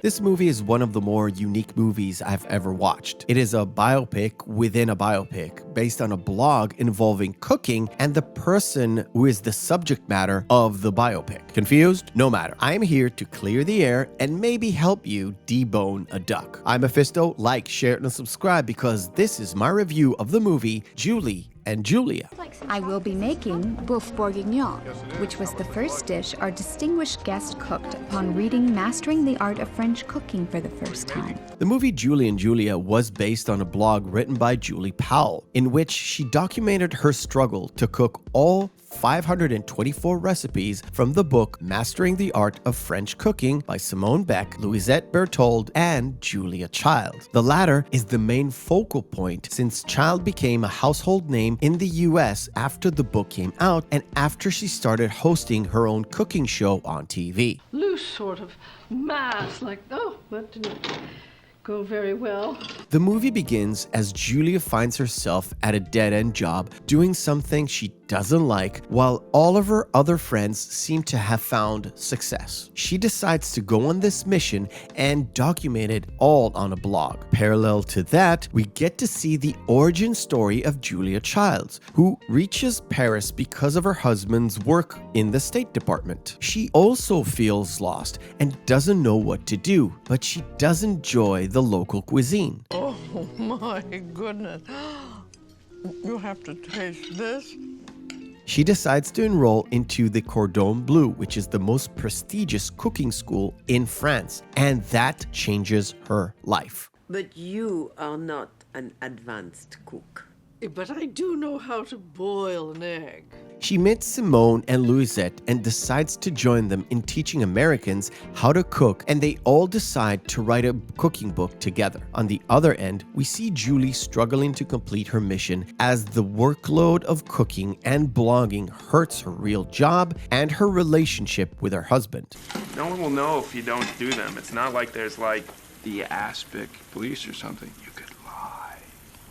This movie is one of the more unique movies I've ever watched. It is a biopic within a biopic based on a blog involving cooking and the person who is the subject matter of the biopic. Confused? No matter. I'm here to clear the air and maybe help you debone a duck. I'm Meffistoe. Like, share, and subscribe because this is my review of the movie Julie and Julia. I will be making boeuf bourguignon, which was the first dish our distinguished guest cooked upon reading Mastering the Art of French Cooking for the first time. The movie Julie and Julia was based on a blog written by Julie Powell, in which she documented her struggle to cook all 524 recipes from the book Mastering the Art of French Cooking by Simone Beck, Louisette Berthold, and Julia Child. The latter is the main focal point since Child became a household name in the US after the book came out and after she started hosting her own cooking show on TV. Loose sort of mass, like, oh, that didn't go very well. The movie begins as Julia finds herself at a dead-end job doing something she doesn't like while all of her other friends seem to have found success. She decides to go on this mission and document it all on a blog. Parallel to that, we get to see the origin story of Julia Childs, who reaches Paris because of her husband's work in the State Department. She also feels lost and doesn't know what to do, but she does enjoy the local cuisine. Oh my goodness. You have to taste this. She decides to enroll into the Cordon Bleu, which is the most prestigious cooking school in France, and that changes her life. But you are not an advanced cook. But I do know how to boil an egg. She meets Simone and Louisette and decides to join them in teaching Americans how to cook, and they all decide to write a cooking book together. On the other end, we see Julie struggling to complete her mission as the workload of cooking and blogging hurts her real job and her relationship with her husband. No one will know if you don't do them. It's not like there's like the Aspic police or something. You could lie.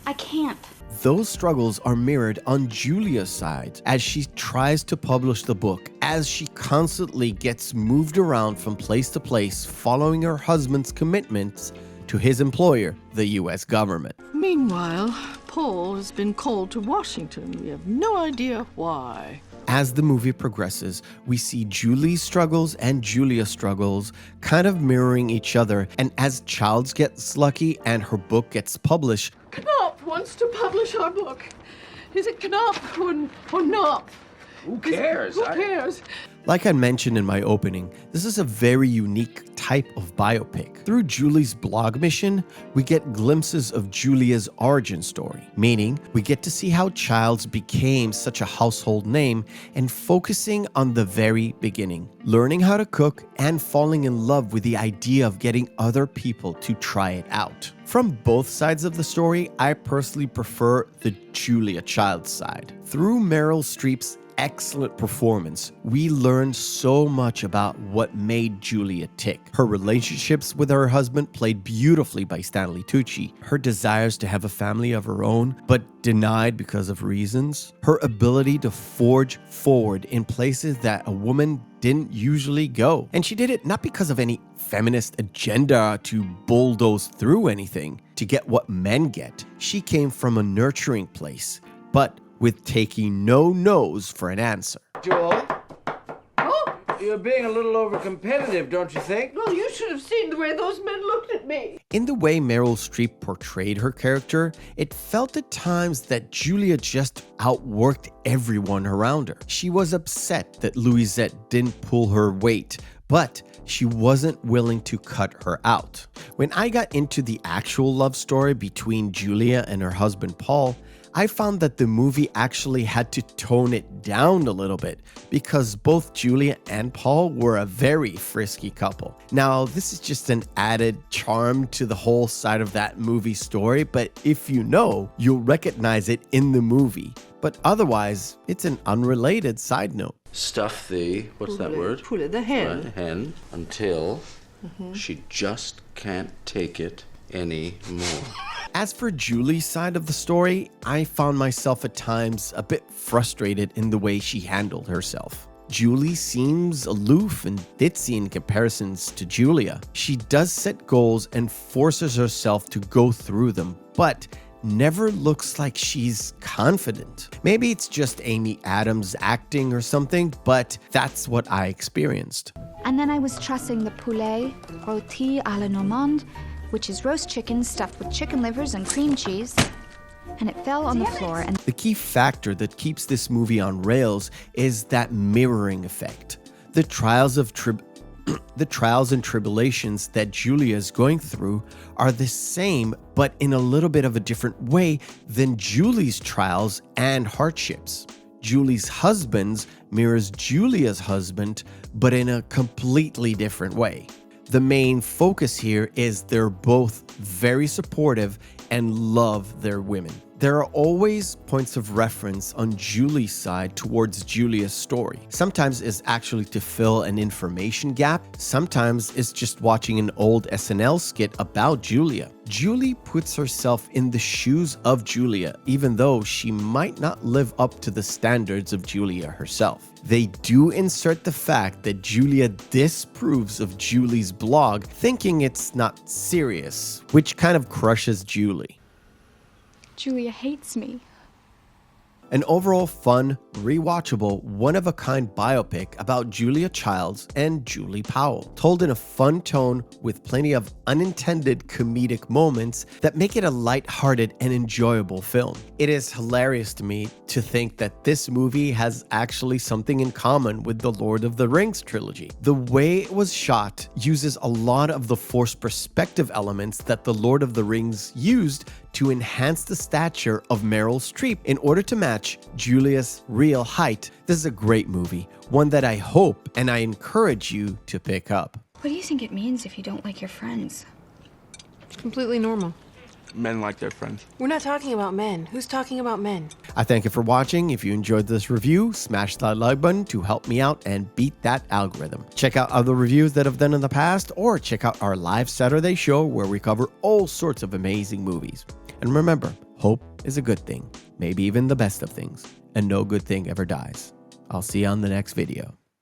I can't. Those struggles are mirrored on Julia's side as she tries to publish the book, as she constantly gets moved around from place to place following her husband's commitments to his employer, the US government. Meanwhile, Paul has been called to Washington. We have no idea why. As the movie progresses, we see Julie's struggles and Julia's struggles kind of mirroring each other, and as Childs gets lucky and her book gets published, Knopf wants to publish our book. Is it Knopf or Knopf? Who cares? Who cares? like I mentioned in my opening, this is a very unique type of biopic. Through Julie's blog mission, we get glimpses of Julia's origin story, meaning we get to see how Childs became such a household name and focusing on the very beginning, learning how to cook and falling in love with the idea of getting other people to try it out. From both sides of the story, I personally prefer the Julia Childs side. Through Meryl Streep's excellent performance, we learned so much about what made Julia tick. Her relationships with her husband, played beautifully by Stanley Tucci. Her desires to have a family of her own, but denied because of reasons. Her ability to forge forward in places that a woman didn't usually go. And she did it not because of any feminist agenda to bulldoze through anything to get what men get. She came from a nurturing place, but with taking no no's for an answer. Joel? Oh? You're being a little over-competitive, don't you think? Well, you should have seen the way those men looked at me. In the way Meryl Streep portrayed her character, it felt at times that Julia just outworked everyone around her. She was upset that Louisette didn't pull her weight, but she wasn't willing to cut her out. When I got into the actual love story between Julia and her husband Paul, I found that the movie actually had to tone it down a little bit because both Julia and Paul were a very frisky couple. Now, this is just an added charm to the whole side of that movie story, but if you know, you'll recognize it in the movie. But otherwise, it's an unrelated side note. Stuff the, what's that word? Poulet, the hen. Right, hen, until she just can't take it anymore. As for Julie's side of the story, I found myself at times a bit frustrated in the way she handled herself. Julie seems aloof and ditzy in comparisons to Julia. She does set goals and forces herself to go through them, but never looks like she's confident. Maybe it's just Amy Adams acting or something, but that's what I experienced. And then I was trussing the poulet rôti à la Normande, which is roast chicken stuffed with chicken livers and cream cheese, and it fell on the floor. And the key factor that keeps this movie on rails is that mirroring effect. The trials and tribulations that Julia is going through are the same, but in a little bit of a different way than Julie's trials and hardships. Julie's husband mirrors Julia's husband, but in a completely different way. The main focus here is they're both very supportive and love their women. There are always points of reference on Julie's side towards Julia's story. Sometimes it's actually to fill an information gap. Sometimes it's just watching an old SNL skit about Julia. Julie puts herself in the shoes of Julia, even though she might not live up to the standards of Julia herself. They do insert the fact that Julia disapproves of Julie's blog, thinking it's not serious, which kind of crushes Julie. Julia hates me. An overall fun, rewatchable, one-of-a-kind biopic about Julia Childs and Julie Powell, told in a fun tone with plenty of unintended comedic moments that make it a light-hearted and enjoyable film. It is hilarious to me to think that this movie has actually something in common with the Lord of the Rings trilogy. The way it was shot uses a lot of the forced perspective elements that the Lord of the Rings used to enhance the stature of Meryl Streep in order to match Julia's real height. This is a great movie, one that I hope and I encourage you to pick up. What do you think it means if you don't like your friends? It's completely normal. Men like their friends. We're not talking about men. Who's talking about men? I thank you for watching. If you enjoyed this review, smash that like button to help me out and beat that algorithm. Check out other reviews that I've done in the past, or check out our live Saturday show where we cover all sorts of amazing movies. And remember, hope is a good thing, maybe even the best of things, and no good thing ever dies. I'll see you on the next video.